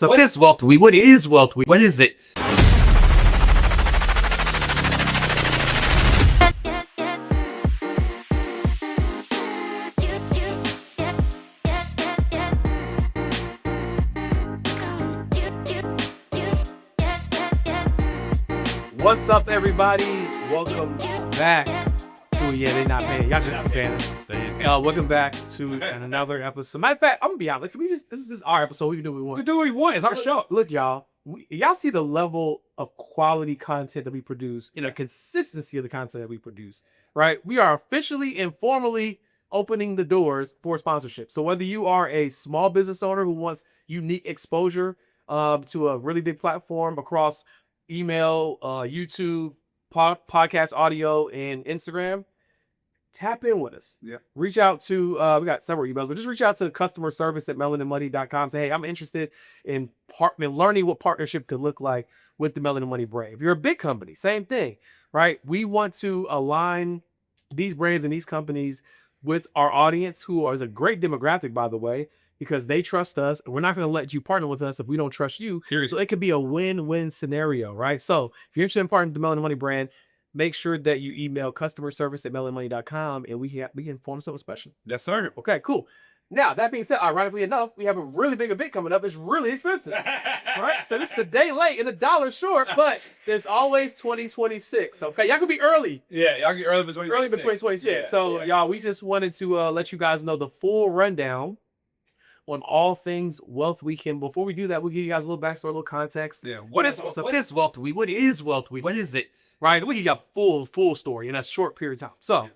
So what is wealth? What is wealth? What is it? What's up, everybody? Welcome back to they're not paying. Y'all just not paying. Welcome back to another episode. Matter of fact, I'm gonna be honest. This is our episode. We can do what we want. We do what we want. It's our show. Look, y'all. Y'all see the level of quality content that we produce, and the consistency of the content that we produce, right? We are officially and formally opening the doors for sponsorship. So whether you are a small business owner who wants unique exposure to a really big platform across email, YouTube, podcast, audio, and Instagram, tap in with us. Yeah. Reach out to, we got several emails, but just reach out to customer service at melaninmoney.com. Say, hey, I'm interested in learning what partnership could look like with the Melanin Money brand. If you're a big company, same thing, right? We want to align these brands and these companies with our audience, who is a great demographic, by the way, because they trust us. We're not going to let you partner with us if we don't trust you. Seriously. So it could be a win-win scenario, right? So if you're interested in partnering with the Melanin Money brand, make sure that you email customer service at melaninmoney.com and we can form something special. Yes, sir. Okay, cool. Now, that being said, ironically enough, we have a really big event coming up. It's really expensive, right? So this is the day late and $1 short, but there's always 2026. Okay, y'all can be early. Yeah, y'all get early for 2026. Early for 2026. Yeah, so, yeah. y'all, we just wanted to let you guys know the full rundown on all things Wealth Weekend. Before we do that, we'll give you guys a little backstory, a little context. Yeah. What is Wealth? What is Wealth Week? What is it? Right? We'll give you a full story in a short period of time. So,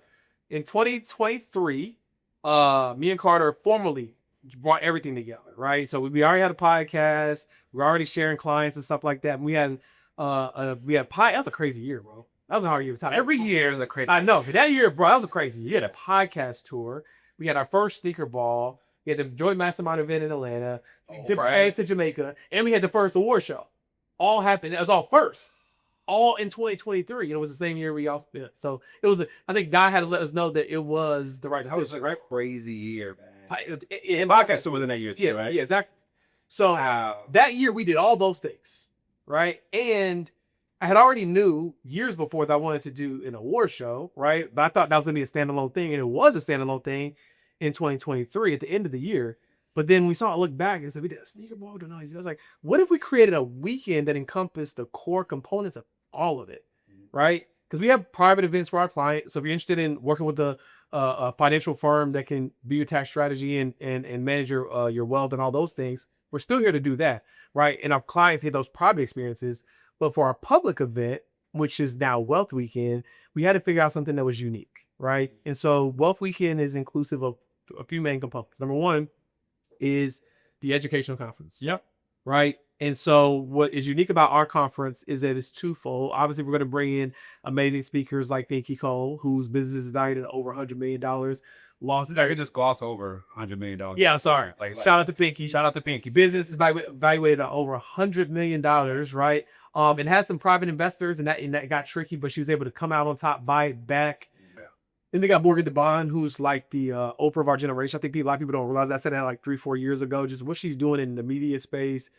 in 2023, me and Carter formally brought everything together, right? So we already had a podcast. We were already sharing clients and stuff like that. And we had that was a crazy year, bro. That was a hard year. Every year is a crazy. I know, but that year, bro, that was a crazy year. We had a podcast tour. We had our first sneaker ball. We had the Joy Mastermind event in Atlanta. We right. to Jamaica, and we had the first award show. All happened. It was all first. All in 2023. It was the same year we also did. So it was. I think God had to let us know that it was the right decision. That was a crazy year, man. And podcast was in that year too, right? Yeah, exactly. So that year we did all those things, right? And I had already knew years before that I wanted to do an award show, right? But I thought that was going to be a standalone thing, and it was a standalone thing in 2023 at the end of the year. But then we saw it, look back and said, we did a sneaker ball. I was like, what if we created a weekend that encompassed the core components of all of it, right? Because we have private events for our clients. So if you're interested in working with a financial firm that can be your tax strategy and manage your wealth and all those things, we're still here to do that, right? And our clients get those private experiences. But for our public event, which is now Wealth Weekend, we had to figure out something that was unique, right? And so Wealth Weekend is inclusive of a few main components. Number one is the educational conference. Yep. Right. And so what is unique about our conference is that it's twofold. Obviously, we're going to bring in amazing speakers like Pinky Cole, whose business is valued at over $100 million. I could just gloss over $100 million. Yeah, sorry. Shout out to Pinky. Shout out to Pinky. Business is valuated at over $100 million, right? It has some private investors, and that got tricky, but she was able to come out on top, buy it back. Then they got Morgan Debon, who's like the Oprah of our generation. I think a lot of people don't realize that. I said that like 3-4 years ago, just what she's doing in the media space,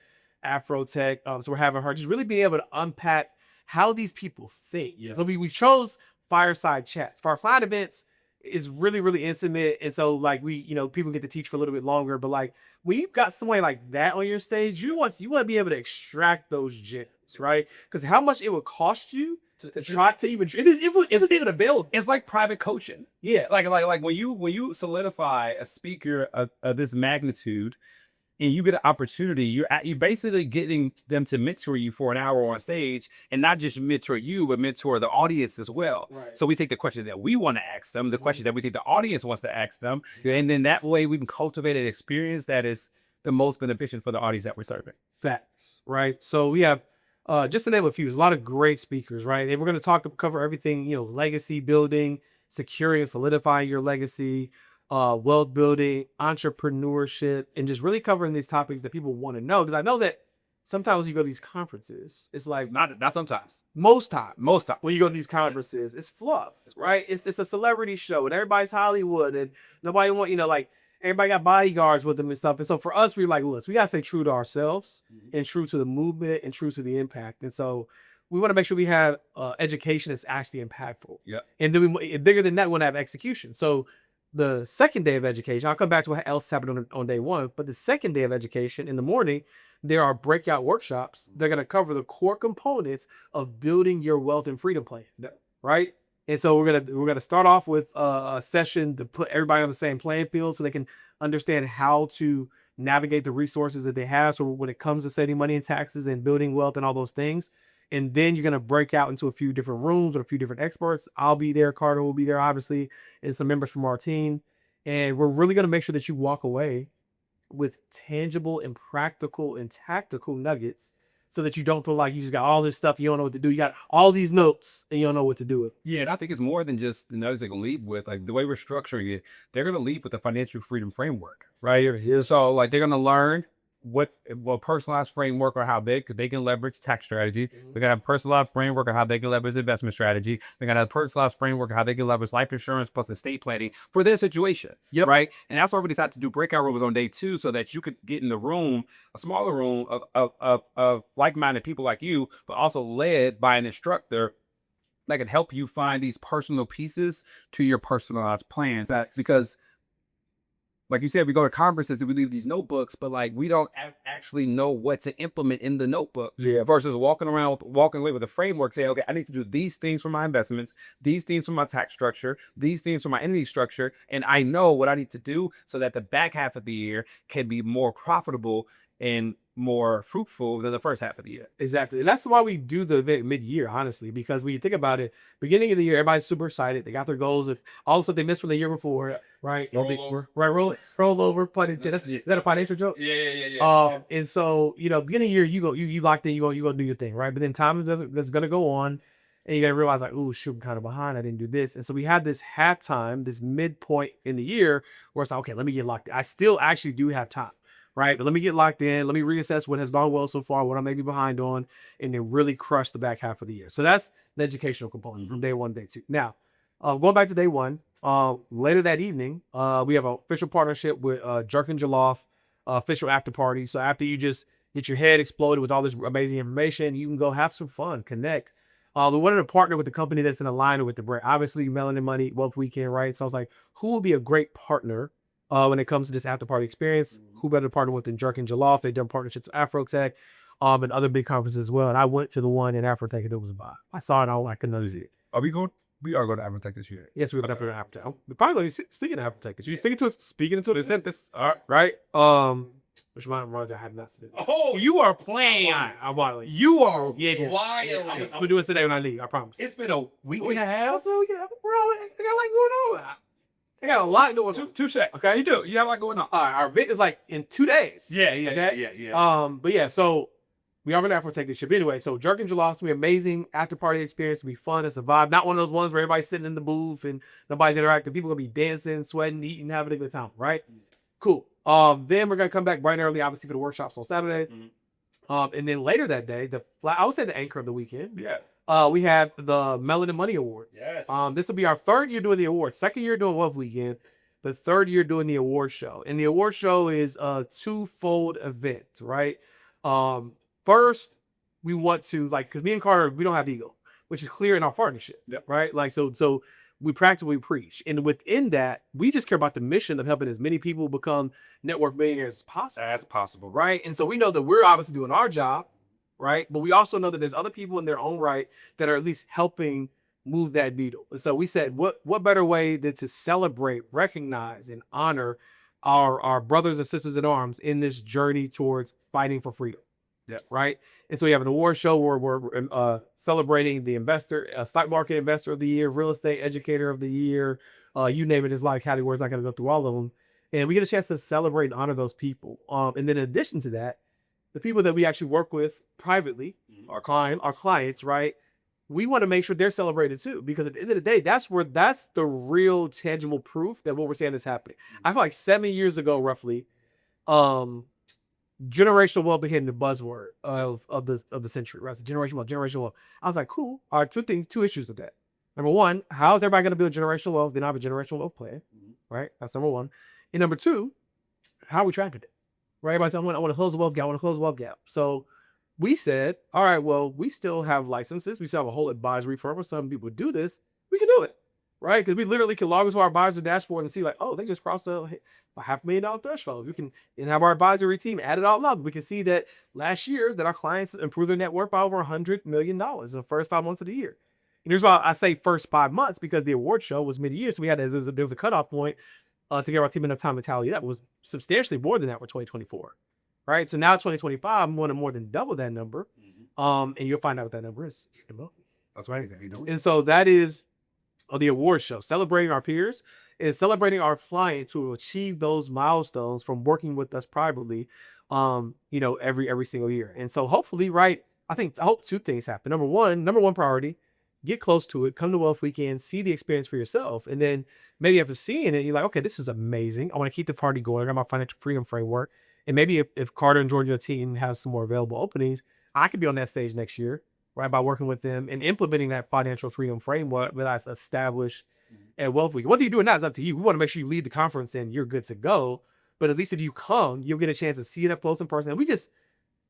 Afro tech. So we're having her just really being able to unpack how these people think. Yeah. So we chose fireside chats. For our client events, is really, really intimate. And so like people get to teach for a little bit longer. But like when you've got somebody like that on your stage, you want to be able to extract those gems, right? Because how much it would cost you to try to even isn't even available. It's like private coaching. Yeah, like when you solidify a speaker of this magnitude, and you get an opportunity, you're basically getting them to mentor you for an hour on stage, and not just mentor you, but mentor the audience as well. Right. So we take the questions that we want to ask them, the questions that we think the audience wants to ask them, and then that way we can cultivate an experience that is the most beneficial for the audience that we're serving. Facts, right? So we have. Just to name a few, there's a lot of great speakers, right? And we're going to cover everything, legacy building, securing and solidifying your legacy, wealth building, entrepreneurship, and just really covering these topics that people want to know. Because I know that sometimes you go to these conferences, it's like not sometimes, most times when you go to these conferences, it's fluff, right? It's a celebrity show and everybody's Hollywood and nobody want, everybody got bodyguards with them and stuff. And so for us, we were like, look, we got to stay true to ourselves and true to the movement and true to the impact. And so we want to make sure we have education that's actually impactful. Yeah. And then bigger than that, we want to have execution. So the second day of education, I'll come back to what else happened on day one, but the second day of education in the morning, there are breakout workshops. They're going to cover the core components of building your wealth and freedom plan, right? And so we're gonna start off with a session to put everybody on the same playing field so they can understand how to navigate the resources that they have. So when it comes to saving money and taxes and building wealth and all those things, and then you're gonna break out into a few different rooms with a few different experts. I'll be there, Carter will be there, obviously, and some members from our team. And we're really gonna make sure that you walk away with tangible and practical and tactical nuggets so that you don't feel like you just got all this stuff, you don't know what to do. You got all these notes and you don't know what to do with. Yeah, and I think it's more than just the nuggets they can leave with. Like the way we're structuring it, they're gonna leave with a financial freedom framework, right? So like they're gonna learn what personalized framework or how they can leverage tax strategy. They're gonna have a personalized framework of how they can leverage investment strategy. They're gonna have a personalized framework of how they can leverage life insurance plus estate planning for their situation. Yep. Right. And that's why we decided to do breakout rooms on day 2 so that you could get in the room, a smaller room of like-minded people like you, but also led by an instructor that can help you find these personal pieces to your personalized plan. Because like you said, we go to conferences and we leave these notebooks, but like we don't actually know what to implement in the notebook. Yeah. Versus walking away with a framework, saying, okay, I need to do these things for my investments, these things for my tax structure, these things for my entity structure, and I know what I need to do so that the back half of the year can be more profitable and more fruitful than the first half of the year. Exactly. And that's why we do the event mid-year, honestly, because when you think about it, beginning of the year, everybody's super excited. They got their goals of all the stuff they missed from the year before, right? Roll over, pun intended. Is that a financial joke? Yeah. And so, beginning of the year, you locked in, you go do your thing, right? But then time is gonna go on and you gotta realize like, oh shoot, I'm kind of behind. I didn't do this. And so we had this halftime, this midpoint in the year where it's like, okay, let me get locked in. I still actually do have time. Right. But let me get locked in. Let me reassess what has gone well so far, what I may be behind on, and then really crush the back half of the year. So that's the educational component from day 1 to day 2. Now, going back to day 1, later that evening, we have an official partnership with Jerkin Jollof, official after party. So after you just get your head exploded with all this amazing information, you can go have some fun, connect. We wanted to partner with the company that's in alignment with the brand. Obviously, Melanin Money Wealth Weekend, right? So I was like, who will be a great partner when it comes to this after party experience? Who better to partner with than Jerkin Jollof? They've done partnerships with Afrotech, and other big conferences as well. And I went to the one in Afrotech and it was a vibe. I saw it all, I couldn't unsee it. Are we going? We are going to Afrotech this year. Yes, we're definitely going to Afrotech. We're probably speaking of Afrotech. You speaking to us, speaking into it. They sent this, right? Which might Roger had not said. Oh, you are playing. I'm wilding. You are wild. I'm gonna do it today when I leave. I promise. It's been a week and a half. So bro, I got a lot going on. I got a lot going on. Two seconds. Okay, you do. You have a lot going on. All right, our event is like in 2 days. Yeah. But yeah, so we are gonna have to take this ship anyway. So Jerkin Jollof, be amazing after party experience. It'll be fun. It's a vibe. Not one of those ones where everybody's sitting in the booth and nobody's interacting. People gonna be dancing, sweating, eating, having a good time. Right? Cool. Then we're gonna come back bright and early, obviously for the workshops on Saturday. And then later that day, I would say the anchor of the weekend. Yeah. We have the Melanin Money Awards. Yes. This will be our 3rd year doing the awards. 2nd year doing Wealth Weekend, but 3rd year doing the award show. And the award show is a 2-fold event, right? First, we want to because me and Carter, we don't have ego, which is clear in our partnership, right? Like so we practice what we preach, and within that, we just care about the mission of helping as many people become network millionaires as possible. That's possible, right? And so we know that we're obviously doing our job. Right. But we also know that there's other people in their own right that are at least helping move that needle. And so we said, what better way than to celebrate, recognize, and honor our brothers and sisters in arms in this journey towards fighting for freedom. Yeah. Right. And so we have an award show where we're celebrating the investor, stock market investor of the year, real estate educator of the year. You name it, there's a lot of categories. I'm not going to go through all of them. And we get a chance to celebrate and honor those people. And then in addition to that, the people that we actually work with privately, our clients, right? We want to make sure they're celebrated too, because at the end of the day, that's the real tangible proof that what we're saying is happening. I feel like 7 years ago, roughly, generational wealth became the buzzword of the century, right? So generational wealth. I was like, cool. All right, two issues with that. Number one, how is everybody going to build generational wealth? They don't have a generational wealth plan, right? That's number one. And number two, how are we tracking it? Right? Everybody said, I want to close the wealth gap. I want to close the wealth gap. So we said, all right, well, we still have licenses. We still have a whole advisory firm. Where some people do this. We can do it. Right? Because we literally can log into our advisor dashboard and see like, oh, they just crossed a $500,000 threshold. We can and have our advisory team add it all up. We can see that last year's that our clients improved their net worth by over $100 million in the first 5 months of the year. And here's why I say first 5 months, because the award show was mid-year. So we had there was a cutoff point to give our team enough time to tally that was substantially more than that for 2024. Right. So now 2025, I'm going to more than double that number. And you'll find out what that number is. That's right. And so that is the award show, celebrating our peers and celebrating our clients who will achieve those milestones from working with us privately, every single year. And so hopefully, right, I hope two things happen. Number one priority, get close to it, come to Wealth Weekend, see the experience for yourself. And then maybe after seeing it, you're like, okay, this is amazing. I want to keep the party going. I got my financial freedom framework. And maybe if Carter and Georgia team has some more available openings, I could be on that stage next year, right? By working with them and implementing that financial freedom framework that I established at Wealth Week. Whether you do it or not is up to you. We want to make sure you lead the conference and you're good to go. But at least if you come, you'll get a chance to see it up close in person. And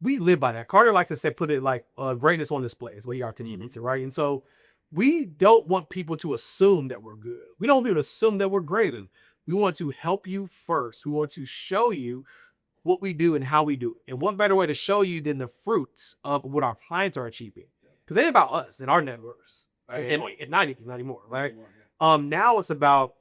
we live by that. Carter likes to say, put it like greatness on display is what he articulates it, right? And so we don't want people to assume that we're good. We don't want people to assume that we're great. We want to help you first. We want to show you what we do and how we do it. And what better way to show you than the fruits of what our clients are achieving? Because it ain't about us and our networks. Right? And not anymore, right? Now it's about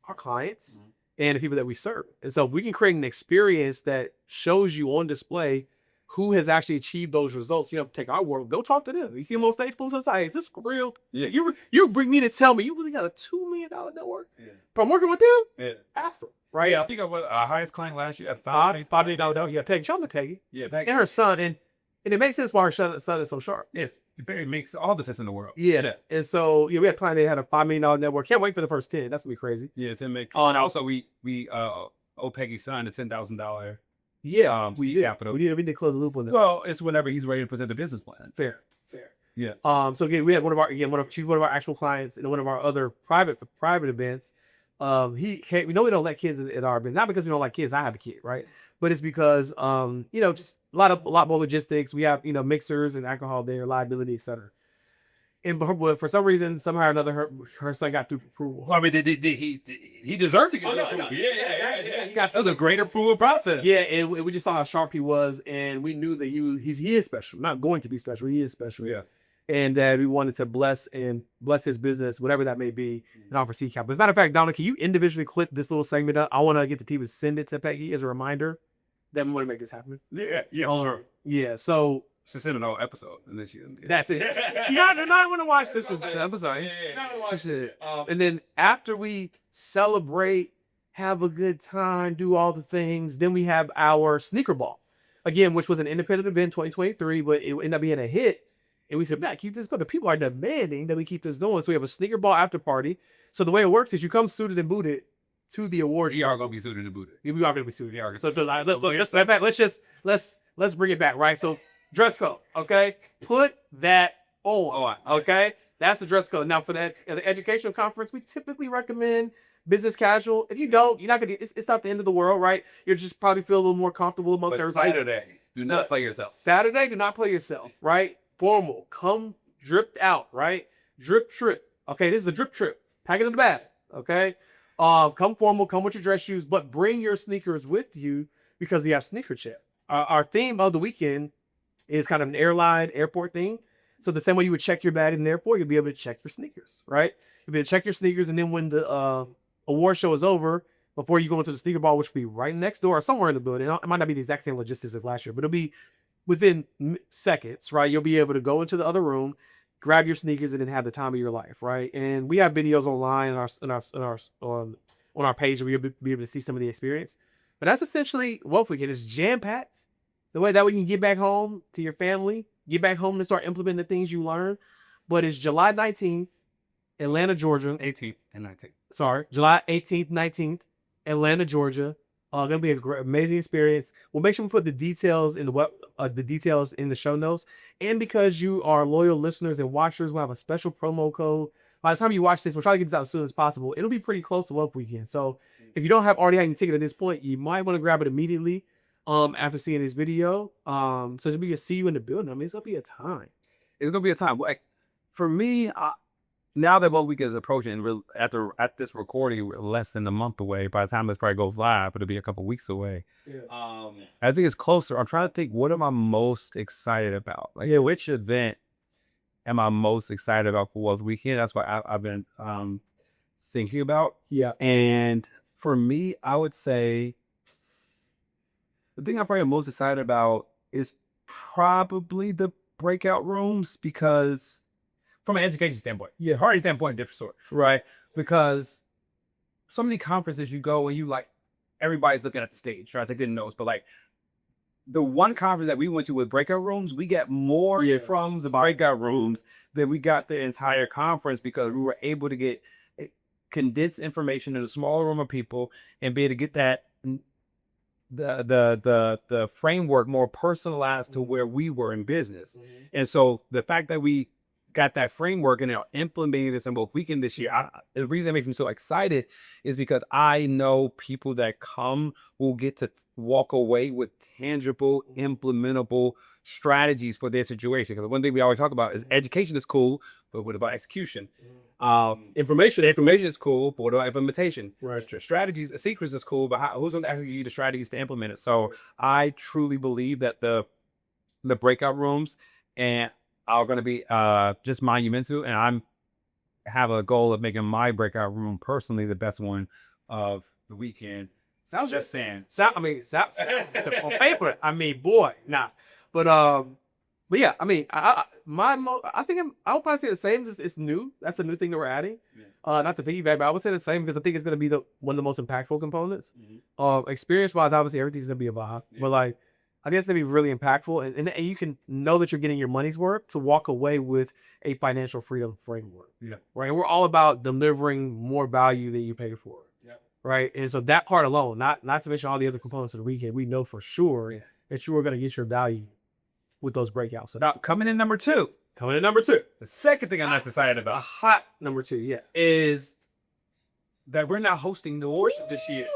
our clients and the people that we serve. And so if we can create an experience that shows you on display who has actually achieved those results, take our word, go talk to them. You see them on stage, pull to the side, hey, is this for real? Yeah. You bring me to tell me you really got a $2 million network from working with them? Yeah. After. Right. Yeah, I think I was our highest client last year at $5 million. Yeah, Peggy. Shout out to Peggy. Yeah, Peggy. And her son. And it makes sense why her son is so sharp. Yes, it makes all the sense in the world. Yeah. And so we had a client that had a $5 million network. Can't wait for the first 10. That's gonna be crazy. Yeah, 10 make. Oh, and also we owe Peggy's son a $10,000. Yeah, capital. We did close the loop on that. Well, it's whenever he's ready to present the business plan. Fair. Yeah. So again, we had she's one of our actual clients in one of our other private events. We don't let kids at our events, not because we don't like kids. I have a kid, right? But it's because just a lot more logistics. We have mixers and alcohol there, liability, etc. And for some reason, somehow or another, her son got through approval. Well, I mean, did he deserved to get through approval? Yeah. That was a great approval process. Yeah, and we just saw how sharp he was, and we knew that he is special. Not going to be special, he is special. Yeah. And that we wanted to bless his business, whatever that may be, and offer seed capital. As a matter of fact, Donna, can you individually clip this little segment up? I want to get the team to send it to Peggy as a reminder that we want to make this happen. Yeah, sure. Yeah, so she sent an whole episode, and then that's it. You not want to watch this is the episode. Yeah. And then after we celebrate, have a good time, do all the things, then we have our sneaker ball, again, which was an independent event, 2023, but it ended up being a hit. And we said, man, keep this going. The people are demanding that we keep this going. So we have a sneaker ball after party. So the way it works is you come suited and booted to the award show. We are going to be suited and booted. We are going to be suited. Let's bring it back, right? So dress code, okay? Put that on, okay? That's the dress code. Now for the educational conference, we typically recommend business casual. If you don't, you're not going to, it's not the end of the world, right? You'll just probably feel a little more comfortable amongst everybody. Saturday, do not play yourself. Saturday, do not play yourself, right? Formal, come dripped out, right? Drip trip. Okay, this is a drip trip. Pack it in the bag, okay? Come formal, come with your dress shoes, but bring your sneakers with you because we have sneaker check. Our theme of the weekend is kind of an airport thing. So the same way you would check your bag in the airport, you'll be able to check your sneakers, right? You'll be able to check your sneakers, and then when the award show is over, before you go into the sneaker ball, which will be right next door or somewhere in the building, it might not be the exact same logistics as last year, but it'll be within seconds, right? You'll be able to go into the other room, grab your sneakers, and then have the time of your life, right? And we have videos online on our page where you'll be able to see some of the experience. But that's essentially Wealth Weekend. It's jam-packed. The way that we can get back home to your family, get back home and start implementing the things you learn. But it's July 19th, Atlanta, Georgia. 18th and 19th. Sorry, July 18th, 19th, Atlanta, Georgia. Gonna be an amazing experience. We'll make sure we put the details in the show notes. And because you are loyal listeners and watchers, we'll have a special promo code. By the time you watch this, we'll try to get this out as soon as possible. It'll be pretty close to Wealth Weekend. So if you don't have already had your ticket at this point, you might want to grab it immediately after seeing this video. So we can see you in the building. I mean, it's gonna be a time. It's gonna be a time. Like for me, now that 1 week is approaching, we're at this recording, we're less than a month away. By the time this probably goes live, it'll be a couple weeks away. Yeah. I think it's closer. I'm trying to think, what am I most excited about? Like, which event am I most excited about for Wealth Weekend? That's what I've been thinking about. Yeah. And for me, I would say the thing I'm probably most excited about is probably the breakout rooms, because from an education standpoint, party standpoint, different story, right? Because so many conferences you go and you like, everybody's looking at the stage, right? They didn't know, but like the one conference that we went to with breakout rooms, we get more from the breakout rooms than we got the entire conference, because we were able to get condensed information in a smaller room of people and be able to get that the framework more personalized to where we were in business. And so the fact that we got that framework and are implementing this in Wealth Weekend this year, the reason that makes me so excited is because I know people that come will get to walk away with tangible, implementable strategies for their situation. Because one thing we always talk about is education is cool, but what about execution? Information is cool, but what about implementation? Right. Strategies, secrets is cool, but who's going to actually give you the strategies to implement it? So I truly believe that the breakout rooms and are going to be just monumental, and I'm have a goal of making my breakout room personally the best one of the weekend. Sounds just saying. I mean, sounds on paper. I mean, boy, nah. But yeah, I mean, I think I would probably say the same. It's new. That's a new thing that we're adding. Not to piggyback, but I would say the same because I think it's going to be one of the most impactful components. Experience wise, obviously everything's going to be a vibe, but like, I think it's going to be really impactful, and you can know that you're getting your money's worth to walk away with a financial freedom framework. Right. And we're all about delivering more value than you pay for. Right. And so that part alone, not to mention all the other components of the weekend, we know for sure that you are going to get your value with those breakouts. So now coming in number two. The second thing I'm not excited about. A hot number two, is that we're not hosting the worship this year.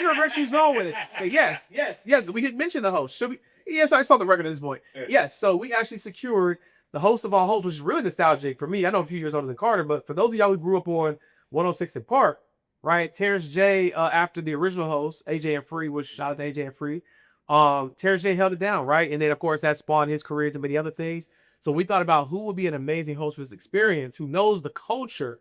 You're virtually wrong with it. But yes. We didn't mention the host. Should we? Yes, I saw the record at this point. Yes. So we actually secured the host of all hosts, which is really nostalgic for me. I know I'm a few years older than Carter, but for those of y'all who grew up on 106 and Park, right? Terrence J, after the original host, AJ and Free, which shout out to AJ and Free. Terrence J held it down, right? And then of course that spawned his career to many other things. So we thought about who would be an amazing host with this experience, who knows the culture.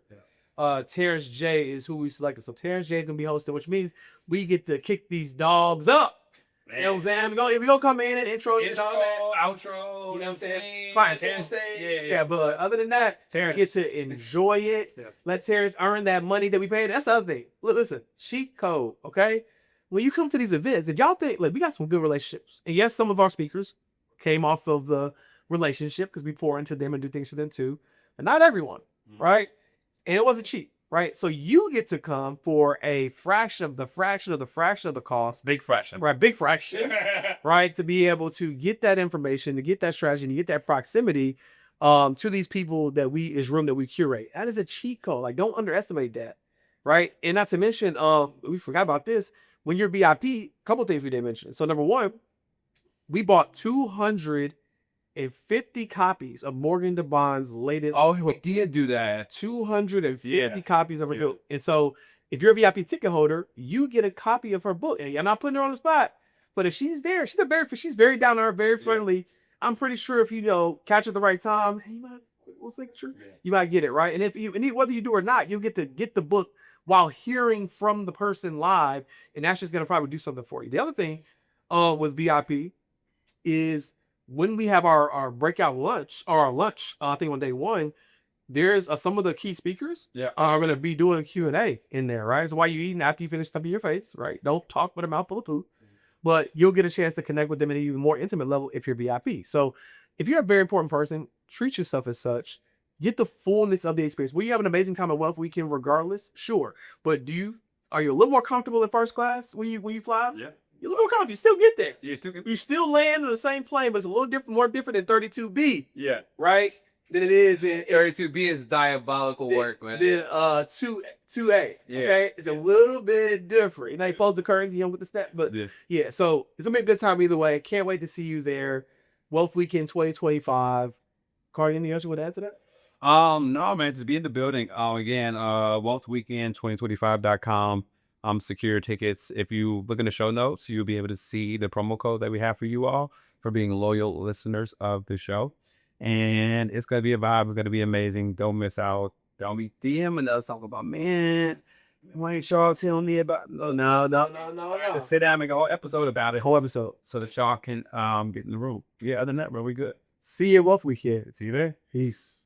Terrence J is who we selected. So Terrence J is gonna be hosting, which means we get to kick these dogs up. Man. You know what I'm saying? We gonna come in and intro, outro. You know what I'm saying? Fine, Terrence. Yeah. But other than that, Terrence, we get to enjoy it. Let Terrence earn that money that we paid. That's the other thing. Look, listen, cheat code, okay? When you come to these events, if y'all think, look, we got some good relationships. And yes, some of our speakers came off of the relationship because we pour into them and do things for them too. But not everyone, right? And it wasn't cheap, right? So you get to come for a fraction of the cost. Big fraction. Right, big fraction, right? To be able to get that information, to get that strategy, to get that proximity to these people that we curate. That is a cheat code. Like, don't underestimate that, right? And not to mention, we forgot about this. When you're VIP, a couple of things we didn't mention. So number one, we bought 250 copies of Morgan Debon's latest. Oh, we did do that. 250 copies of her book. And so if you're a VIP ticket holder, you get a copy of her book. And I'm not putting her on the spot, but if she's there, she's very down to earth, very friendly. I'm pretty sure if you catch it at the right time, hey, you might get it, right? And whether you do or not, you'll get to get the book while hearing from the person live, and that's just gonna probably do something for you. The other thing with VIP is when we have our breakout lunch, or our lunch, I think on day one, there's some of the key speakers are going to be doing a Q&A in there, right? So while you're eating, after you finish stuffing your face, right? Don't talk with a mouthful of food, but you'll get a chance to connect with them at an even more intimate level if you're VIP. So if you're a very important person, treat yourself as such. Get the fullness of the experience. Will you have an amazing time at Wealth Weekend regardless? Sure. But are you a little more comfortable in first class when you fly? Yeah. You're a little more comfortable. You still get there. Yeah, you still land in the same plane, but it's a little different, more different than 32B. Yeah. Right? than it is in 32B is diabolical work, man. Then 2A. Yeah. Okay, it's a little bit different. You know, you close the curtains, you don't get the step, but yeah. So it's gonna be a good time either way. Can't wait to see you there. Wealth Weekend 2025. Cardi, anything else you would add to that? No, man, just be in the building. Again, wealthweekend2025.com. Secure tickets. If you look in the show notes, you'll be able to see the promo code that we have for you all for being loyal listeners of the show. And it's gonna be a vibe. It's gonna be amazing. Don't miss out. Don't be DMing us talking about, man, why ain't y'all telling me about? No. Just sit down and make a whole episode about it. Whole episode. So that y'all can get in the room. Yeah, other than that, bro, we good. See you Wealth Weekend. See you there. Peace.